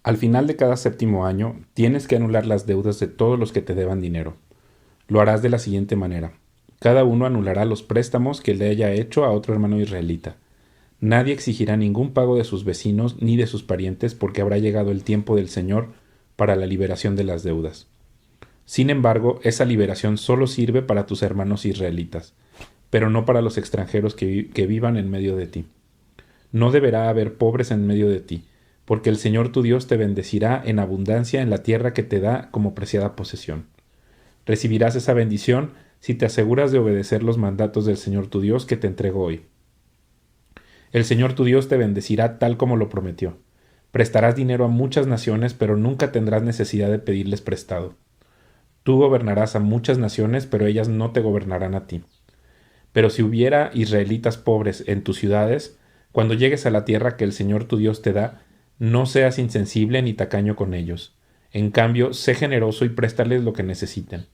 Al final de cada séptimo año, tienes que anular las deudas de todos los que te deban dinero. Lo harás de la siguiente manera. Cada uno anulará los préstamos que le haya hecho a otro hermano israelita. Nadie exigirá ningún pago de sus vecinos ni de sus parientes porque habrá llegado el tiempo del Señor para la liberación de las deudas. Sin embargo, esa liberación solo sirve para tus hermanos israelitas, pero no para los extranjeros que vivan en medio de ti. No deberá haber pobres en medio de ti, porque el Señor tu Dios te bendecirá en abundancia en la tierra que te da como preciada posesión. Recibirás esa bendición si te aseguras de obedecer los mandatos del Señor tu Dios que te entrego hoy. El Señor tu Dios te bendecirá tal como lo prometió. Prestarás dinero a muchas naciones, pero nunca tendrás necesidad de pedirles prestado. Tú gobernarás a muchas naciones, pero ellas no te gobernarán a ti. Pero si hubiera israelitas pobres en tus ciudades, cuando llegues a la tierra que el Señor tu Dios te da, no seas insensible ni tacaño con ellos. En cambio, sé generoso y préstales lo que necesiten.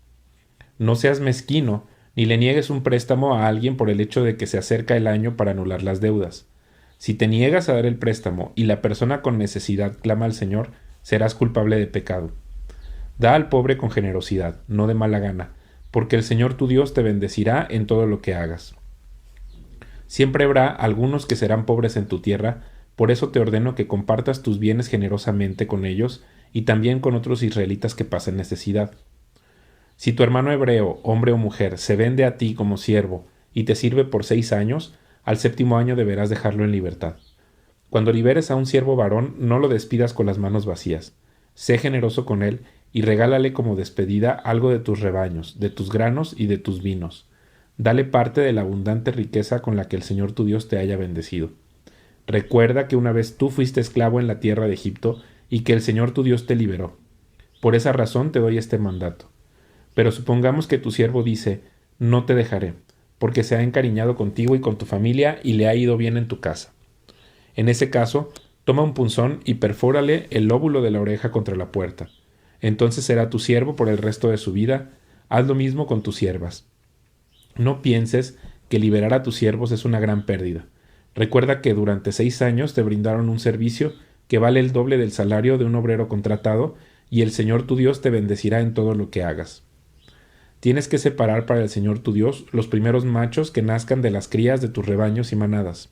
No seas mezquino, ni le niegues un préstamo a alguien por el hecho de que se acerca el año para anular las deudas. Si te niegas a dar el préstamo y la persona con necesidad clama al Señor, serás culpable de pecado. Da al pobre con generosidad, no de mala gana, porque el Señor tu Dios te bendecirá en todo lo que hagas. Siempre habrá algunos que serán pobres en tu tierra, por eso te ordeno que compartas tus bienes generosamente con ellos y también con otros israelitas que pasen necesidad. Si tu hermano hebreo, hombre o mujer, se vende a ti como siervo y te sirve por 6 años, al séptimo año deberás dejarlo en libertad. Cuando liberes a un siervo varón, no lo despidas con las manos vacías. Sé generoso con él y regálale como despedida algo de tus rebaños, de tus granos y de tus vinos. Dale parte de la abundante riqueza con la que el Señor tu Dios te haya bendecido. Recuerda que una vez tú fuiste esclavo en la tierra de Egipto y que el Señor tu Dios te liberó. Por esa razón te doy este mandato. Pero supongamos que tu siervo dice, no te dejaré, porque se ha encariñado contigo y con tu familia y le ha ido bien en tu casa. En ese caso, toma un punzón y perfórale el lóbulo de la oreja contra la puerta. Entonces será tu siervo por el resto de su vida. Haz lo mismo con tus siervas. No pienses que liberar a tus siervos es una gran pérdida. Recuerda que durante 6 años te brindaron un servicio que vale el doble del salario de un obrero contratado y el Señor tu Dios te bendecirá en todo lo que hagas. Tienes que separar para el Señor tu Dios los primeros machos que nazcan de las crías de tus rebaños y manadas.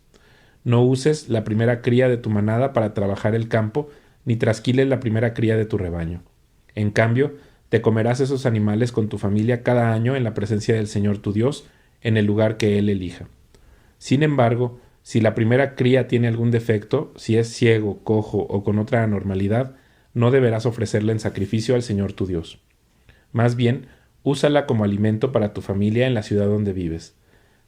No uses la primera cría de tu manada para trabajar el campo, ni trasquiles la primera cría de tu rebaño. En cambio, te comerás esos animales con tu familia cada año en la presencia del Señor tu Dios, en el lugar que Él elija. Sin embargo, si la primera cría tiene algún defecto, si es ciego, cojo o con otra anormalidad, no deberás ofrecerla en sacrificio al Señor tu Dios. Más bien, úsala como alimento para tu familia en la ciudad donde vives.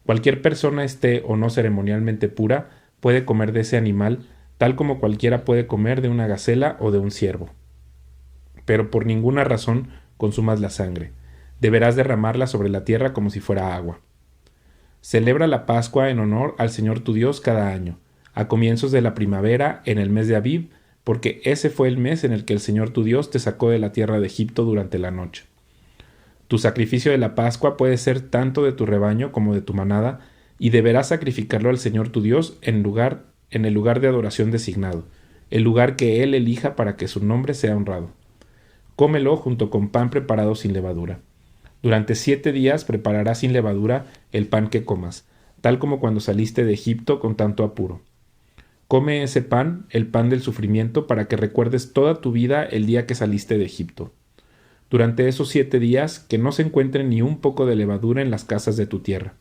Cualquier persona esté o no ceremonialmente pura puede comer de ese animal, tal como cualquiera puede comer de una gacela o de un ciervo. Pero por ninguna razón consumas la sangre. Deberás derramarla sobre la tierra como si fuera agua. Celebra la Pascua en honor al Señor tu Dios cada año, a comienzos de la primavera, en el mes de Abib, porque ese fue el mes en el que el Señor tu Dios te sacó de la tierra de Egipto durante la noche. Tu sacrificio de la Pascua puede ser tanto de tu rebaño como de tu manada, y deberás sacrificarlo al Señor tu Dios en el lugar de adoración designado, el lugar que Él elija para que su nombre sea honrado. Cómelo junto con pan preparado sin levadura. Durante 7 días prepararás sin levadura el pan que comas, tal como cuando saliste de Egipto con tanto apuro. Come ese pan, el pan del sufrimiento, para que recuerdes toda tu vida el día que saliste de Egipto. Durante esos 7 días, que no se encuentre ni un poco de levadura en las casas de tu tierra.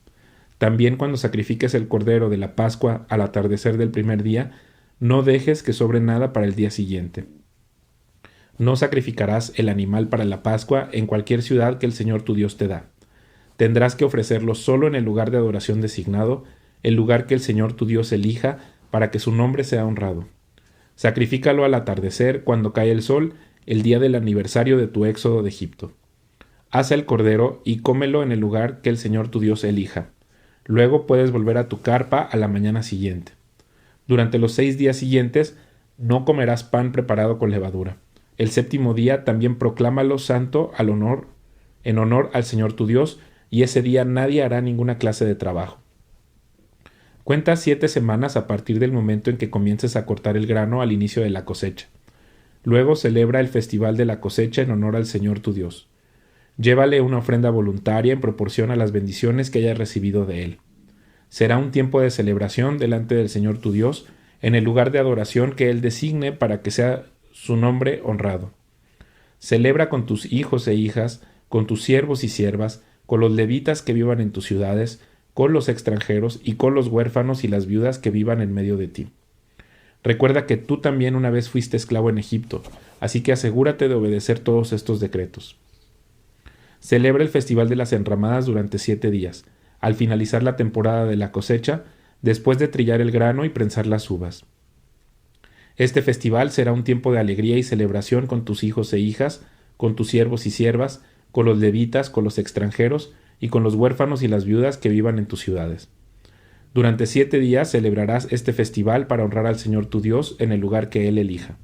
También cuando sacrifiques el cordero de la Pascua al atardecer del primer día, no dejes que sobre nada para el día siguiente. No sacrificarás el animal para la Pascua en cualquier ciudad que el Señor tu Dios te da. Tendrás que ofrecerlo solo en el lugar de adoración designado, el lugar que el Señor tu Dios elija para que su nombre sea honrado. Sacrifícalo al atardecer, cuando cae el sol, el día del aniversario de tu éxodo de Egipto. Asa el cordero y cómelo en el lugar que el Señor tu Dios elija. Luego puedes volver a tu carpa a la mañana siguiente. Durante los 6 días siguientes no comerás pan preparado con levadura. El séptimo día también proclámalo santo en honor al Señor tu Dios, y ese día nadie hará ninguna clase de trabajo. Cuenta 7 semanas a partir del momento en que comiences a cortar el grano al inicio de la cosecha. Luego celebra el festival de la cosecha en honor al Señor tu Dios. Llévale una ofrenda voluntaria en proporción a las bendiciones que hayas recibido de él. Será un tiempo de celebración delante del Señor tu Dios, en el lugar de adoración que él designe para que sea su nombre honrado. Celebra con tus hijos e hijas, con tus siervos y siervas, con los levitas que vivan en tus ciudades, con los extranjeros y con los huérfanos y las viudas que vivan en medio de ti. Recuerda que tú también una vez fuiste esclavo en Egipto, así que asegúrate de obedecer todos estos decretos. Celebra el festival de las enramadas durante 7 días, al finalizar la temporada de la cosecha, después de trillar el grano y prensar las uvas. Este festival será un tiempo de alegría y celebración con tus hijos e hijas, con tus siervos y siervas, con los levitas, con los extranjeros y con los huérfanos y las viudas que vivan en tus ciudades. Durante 7 días celebrarás este festival para honrar al Señor tu Dios en el lugar que Él elija,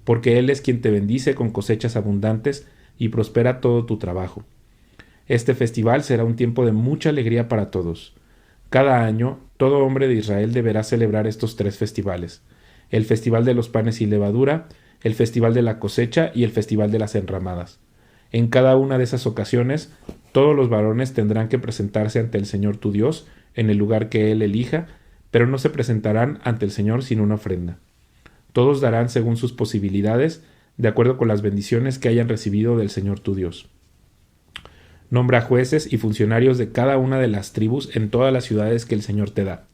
porque Él es quien te bendice con cosechas abundantes y prospera todo tu trabajo. Este festival será un tiempo de mucha alegría para todos. Cada año, todo hombre de Israel deberá celebrar estos 3 festivales: el festival de los panes y levadura, el festival de la cosecha y el festival de las enramadas. En cada una de esas ocasiones, todos los varones tendrán que presentarse ante el Señor tu Dios en el lugar que Él elija, pero no se presentarán ante el Señor sin una ofrenda. Todos darán según sus posibilidades, de acuerdo con las bendiciones que hayan recibido del Señor tu Dios. Nombra jueces y funcionarios de cada una de las tribus en todas las ciudades que el Señor te da.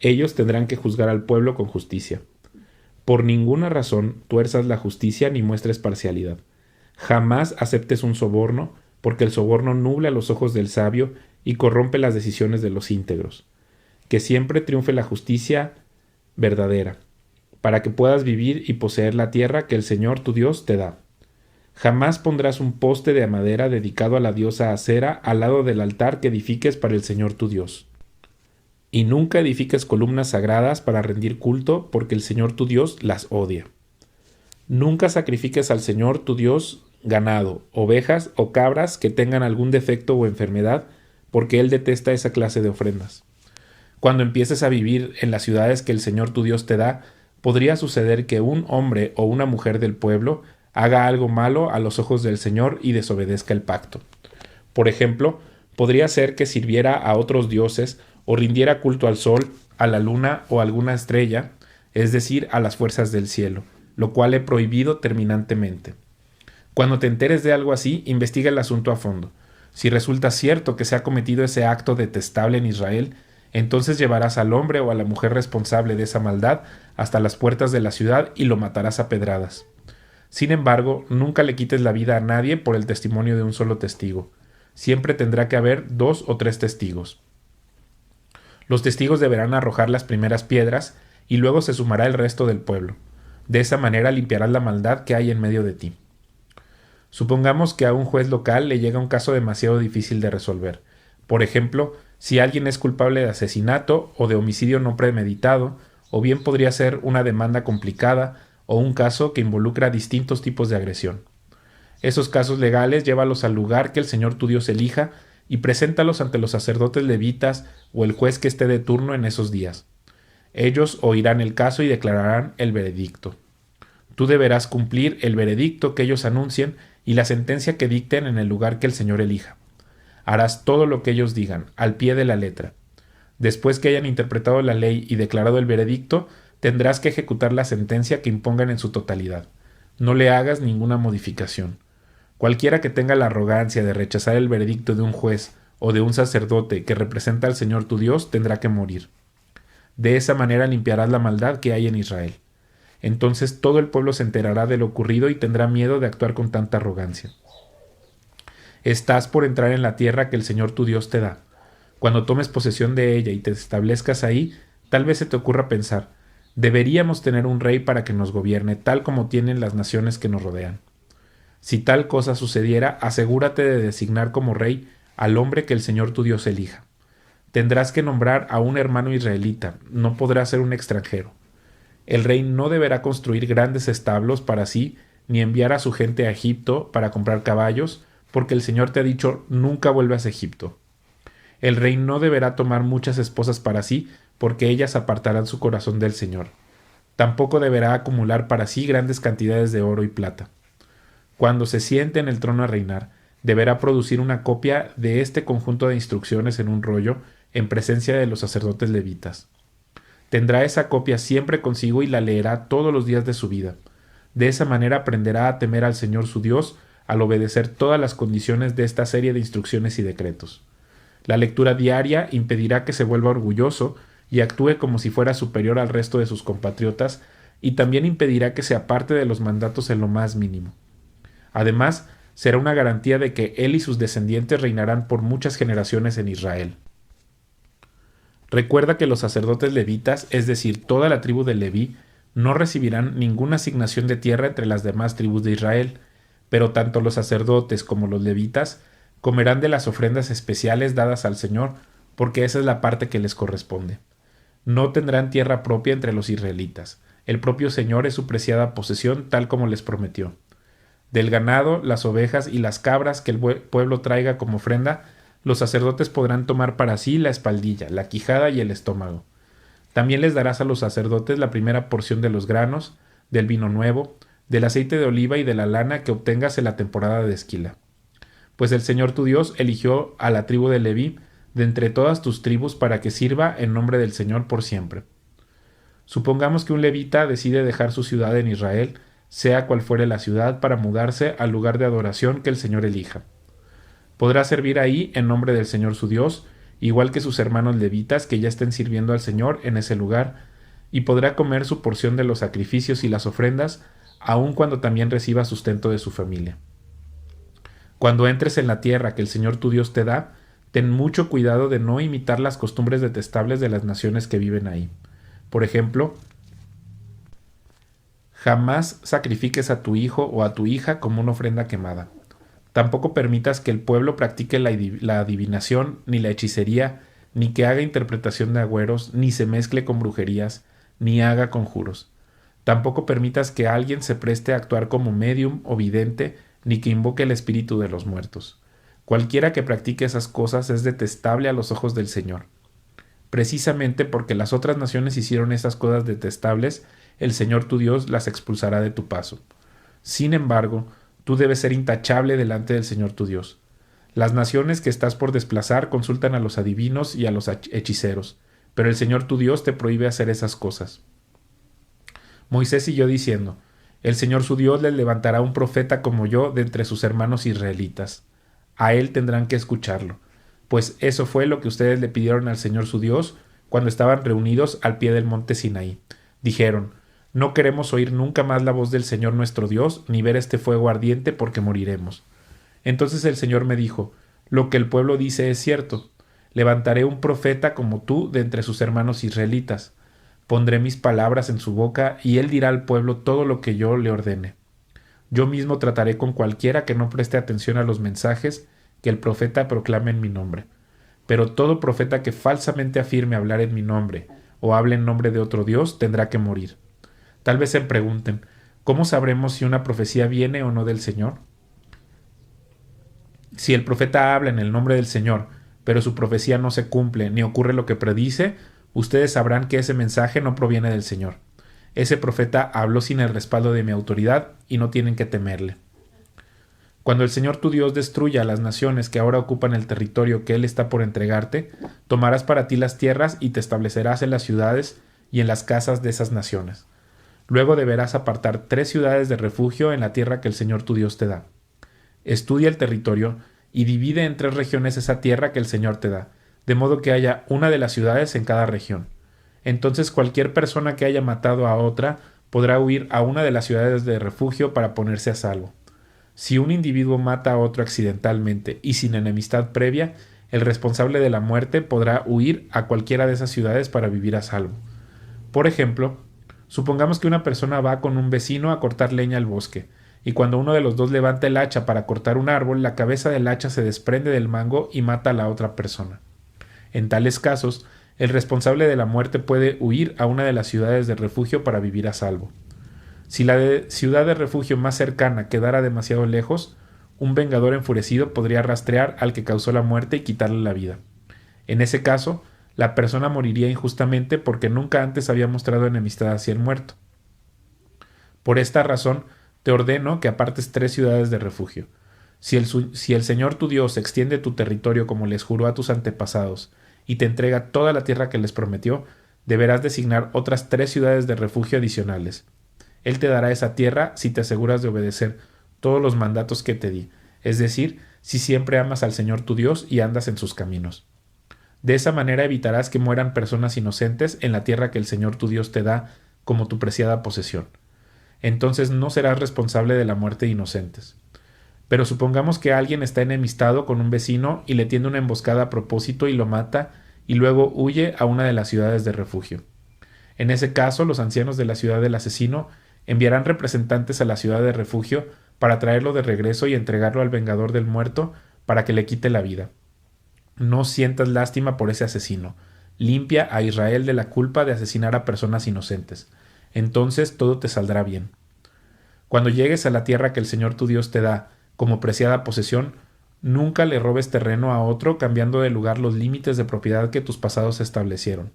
Ellos tendrán que juzgar al pueblo con justicia. Por ninguna razón tuerzas la justicia ni muestres parcialidad. Jamás aceptes un soborno, porque el soborno nubla los ojos del sabio y corrompe las decisiones de los íntegros. Que siempre triunfe la justicia verdadera, para que puedas vivir y poseer la tierra que el Señor tu Dios te da. Jamás pondrás un poste de madera dedicado a la diosa Acera al lado del altar que edifiques para el Señor tu Dios. Y nunca edifiques columnas sagradas para rendir culto, porque el Señor tu Dios las odia. Nunca sacrifiques al Señor tu Dios ganado, ovejas o cabras que tengan algún defecto o enfermedad, porque Él detesta esa clase de ofrendas. Cuando empieces a vivir en las ciudades que el Señor tu Dios te da, podría suceder que un hombre o una mujer del pueblo haga algo malo a los ojos del Señor y desobedezca el pacto. Por ejemplo, podría ser que sirviera a otros dioses o rindiera culto al sol, a la luna o a alguna estrella, es decir, a las fuerzas del cielo, lo cual he prohibido terminantemente. Cuando te enteres de algo así, investiga el asunto a fondo. Si resulta cierto que se ha cometido ese acto detestable en Israel, entonces llevarás al hombre o a la mujer responsable de esa maldad hasta las puertas de la ciudad y lo matarás a pedradas. Sin embargo, nunca le quites la vida a nadie por el testimonio de un solo testigo. Siempre tendrá que haber 2 o 3 testigos. Los testigos deberán arrojar las primeras piedras y luego se sumará el resto del pueblo. De esa manera limpiarás la maldad que hay en medio de ti. Supongamos que a un juez local le llega un caso demasiado difícil de resolver. Por ejemplo, si alguien es culpable de asesinato o de homicidio no premeditado, o bien podría ser una demanda complicada o un caso que involucra distintos tipos de agresión. Esos casos legales llévalos al lugar que el Señor tu Dios elija y preséntalos ante los sacerdotes levitas o el juez que esté de turno en esos días. Ellos oirán el caso y declararán el veredicto. Tú deberás cumplir el veredicto que ellos anuncien y la sentencia que dicten en el lugar que el Señor elija. Harás todo lo que ellos digan, al pie de la letra. Después que hayan interpretado la ley y declarado el veredicto, tendrás que ejecutar la sentencia que impongan en su totalidad. No le hagas ninguna modificación. Cualquiera que tenga la arrogancia de rechazar el veredicto de un juez o de un sacerdote que representa al Señor tu Dios tendrá que morir. De esa manera limpiarás la maldad que hay en Israel. Entonces todo el pueblo se enterará de lo ocurrido y tendrá miedo de actuar con tanta arrogancia. Estás por entrar en la tierra que el Señor tu Dios te da. Cuando tomes posesión de ella y te establezcas ahí, tal vez se te ocurra pensar: deberíamos tener un rey para que nos gobierne, tal como tienen las naciones que nos rodean. Si tal cosa sucediera, asegúrate de designar como rey al hombre que el Señor tu Dios elija. Tendrás que nombrar a un hermano israelita, no podrá ser un extranjero. El rey no deberá construir grandes establos para sí, ni enviar a su gente a Egipto para comprar caballos, porque el Señor te ha dicho: nunca vuelvas a Egipto. El rey no deberá tomar muchas esposas para sí, porque ellas apartarán su corazón del Señor. Tampoco deberá acumular para sí grandes cantidades de oro y plata. Cuando se siente en el trono a reinar, deberá producir una copia de este conjunto de instrucciones en un rollo en presencia de los sacerdotes levitas. Tendrá esa copia siempre consigo y la leerá todos los días de su vida. De esa manera aprenderá a temer al Señor su Dios al obedecer todas las condiciones de esta serie de instrucciones y decretos. La lectura diaria impedirá que se vuelva orgulloso y actúe como si fuera superior al resto de sus compatriotas, y también impedirá que se aparte de los mandatos en lo más mínimo. Además, será una garantía de que él y sus descendientes reinarán por muchas generaciones en Israel. Recuerda que los sacerdotes levitas, es decir, toda la tribu de Leví, no recibirán ninguna asignación de tierra entre las demás tribus de Israel, pero tanto los sacerdotes como los levitas comerán de las ofrendas especiales dadas al Señor, porque esa es la parte que les corresponde. No tendrán tierra propia entre los israelitas. El propio Señor es su preciada posesión, tal como les prometió. Del ganado, las ovejas y las cabras que el pueblo traiga como ofrenda, los sacerdotes podrán tomar para sí la espaldilla, la quijada y el estómago. También les darás a los sacerdotes la primera porción de los granos, del vino nuevo, del aceite de oliva y de la lana que obtengas en la temporada de esquila. Pues el Señor tu Dios eligió a la tribu de Leví de entre todas tus tribus para que sirva en nombre del Señor por siempre. Supongamos que un levita decide dejar su ciudad en Israel, sea cual fuere la ciudad, para mudarse al lugar de adoración que el Señor elija. Podrá servir ahí en nombre del Señor su Dios, igual que sus hermanos levitas que ya estén sirviendo al Señor en ese lugar, y podrá comer su porción de los sacrificios y las ofrendas, aun cuando también reciba sustento de su familia. Cuando entres en la tierra que el Señor tu Dios te da, ten mucho cuidado de no imitar las costumbres detestables de las naciones que viven ahí. Por ejemplo, jamás sacrifiques a tu hijo o a tu hija como una ofrenda quemada. Tampoco permitas que el pueblo practique la adivinación, ni la hechicería, ni que haga interpretación de agüeros, ni se mezcle con brujerías, ni haga conjuros. Tampoco permitas que alguien se preste a actuar como médium o vidente, ni que invoque el espíritu de los muertos. Cualquiera que practique esas cosas es detestable a los ojos del Señor. Precisamente porque las otras naciones hicieron esas cosas detestables, el Señor tu Dios las expulsará de tu paso. Sin embargo, tú debes ser intachable delante del Señor tu Dios. Las naciones que estás por desplazar consultan a los adivinos y a los hechiceros, pero el Señor tu Dios te prohíbe hacer esas cosas. Moisés siguió diciendo: el Señor su Dios les levantará un profeta como yo de entre sus hermanos israelitas. A él tendrán que escucharlo, pues eso fue lo que ustedes le pidieron al Señor su Dios cuando estaban reunidos al pie del monte Sinaí. Dijeron: no queremos oír nunca más la voz del Señor nuestro Dios, ni ver este fuego ardiente, porque moriremos. Entonces el Señor me dijo: lo que el pueblo dice es cierto. Levantaré un profeta como tú de entre sus hermanos israelitas. Pondré mis palabras en su boca, y él dirá al pueblo todo lo que yo le ordene. Yo mismo trataré con cualquiera que no preste atención a los mensajes que el profeta proclame en mi nombre. Pero todo profeta que falsamente afirme hablar en mi nombre, o hable en nombre de otro Dios, tendrá que morir. Tal vez se pregunten: ¿cómo sabremos si una profecía viene o no del Señor? Si el profeta habla en el nombre del Señor, pero su profecía no se cumple ni ocurre lo que predice, ustedes sabrán que ese mensaje no proviene del Señor. Ese profeta habló sin el respaldo de mi autoridad y no tienen que temerle. Cuando el Señor tu Dios destruya a las naciones que ahora ocupan el territorio que Él está por entregarte, tomarás para ti las tierras y te establecerás en las ciudades y en las casas de esas naciones. Luego deberás apartar 3 ciudades de refugio en la tierra que el Señor tu Dios te da. Estudia el territorio y divide en 3 regiones esa tierra que el Señor te da, de modo que haya una de las ciudades en cada región. Entonces cualquier persona que haya matado a otra podrá huir a una de las ciudades de refugio para ponerse a salvo. Si un individuo mata a otro accidentalmente y sin enemistad previa, el responsable de la muerte podrá huir a cualquiera de esas ciudades para vivir a salvo. Por ejemplo, supongamos que una persona va con un vecino a cortar leña al bosque, y cuando uno de los dos levanta el hacha para cortar un árbol, la cabeza del hacha se desprende del mango y mata a la otra persona. En tales casos, el responsable de la muerte puede huir a una de las ciudades de refugio para vivir a salvo. Si la ciudad de refugio más cercana quedara demasiado lejos, un vengador enfurecido podría rastrear al que causó la muerte y quitarle la vida. En ese caso, la persona moriría injustamente porque nunca antes había mostrado enemistad hacia el muerto. Por esta razón, te ordeno que apartes 3 ciudades de refugio. Si el Señor tu Dios extiende tu territorio como les juró a tus antepasados, y te entrega toda la tierra que les prometió, deberás designar otras 3 ciudades de refugio adicionales. Él te dará esa tierra si te aseguras de obedecer todos los mandatos que te di, es decir, si siempre amas al Señor tu Dios y andas en sus caminos. De esa manera evitarás que mueran personas inocentes en la tierra que el Señor tu Dios te da como tu preciada posesión. Entonces no serás responsable de la muerte de inocentes. Pero supongamos que alguien está enemistado con un vecino y le tiende una emboscada a propósito y lo mata, y luego huye a una de las ciudades de refugio. En ese caso, los ancianos de la ciudad del asesino enviarán representantes a la ciudad de refugio para traerlo de regreso y entregarlo al vengador del muerto para que le quite la vida. No sientas lástima por ese asesino. Limpia a Israel de la culpa de asesinar a personas inocentes. Entonces todo te saldrá bien. Cuando llegues a la tierra que el Señor tu Dios te da como preciada posesión, nunca le robes terreno a otro cambiando de lugar los límites de propiedad que tus pasados establecieron.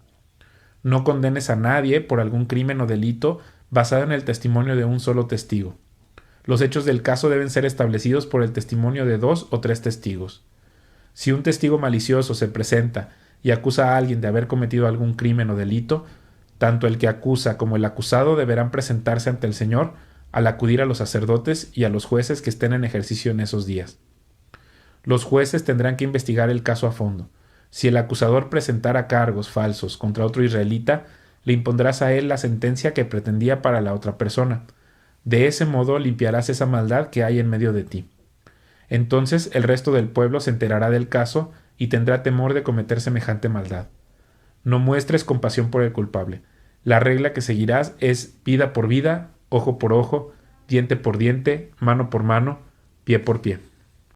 No condenes a nadie por algún crimen o delito basado en el testimonio de un solo testigo. Los hechos del caso deben ser establecidos por el testimonio de 2 o 3 testigos. Si un testigo malicioso se presenta y acusa a alguien de haber cometido algún crimen o delito, tanto el que acusa como el acusado deberán presentarse ante el Señor al acudir a los sacerdotes y a los jueces que estén en ejercicio en esos días. Los jueces tendrán que investigar el caso a fondo. Si el acusador presentara cargos falsos contra otro israelita, le impondrás a él la sentencia que pretendía para la otra persona. De ese modo limpiarás esa maldad que hay en medio de ti. Entonces el resto del pueblo se enterará del caso y tendrá temor de cometer semejante maldad. No muestres compasión por el culpable. La regla que seguirás es vida por vida, ojo por ojo, diente por diente, mano por mano, pie por pie.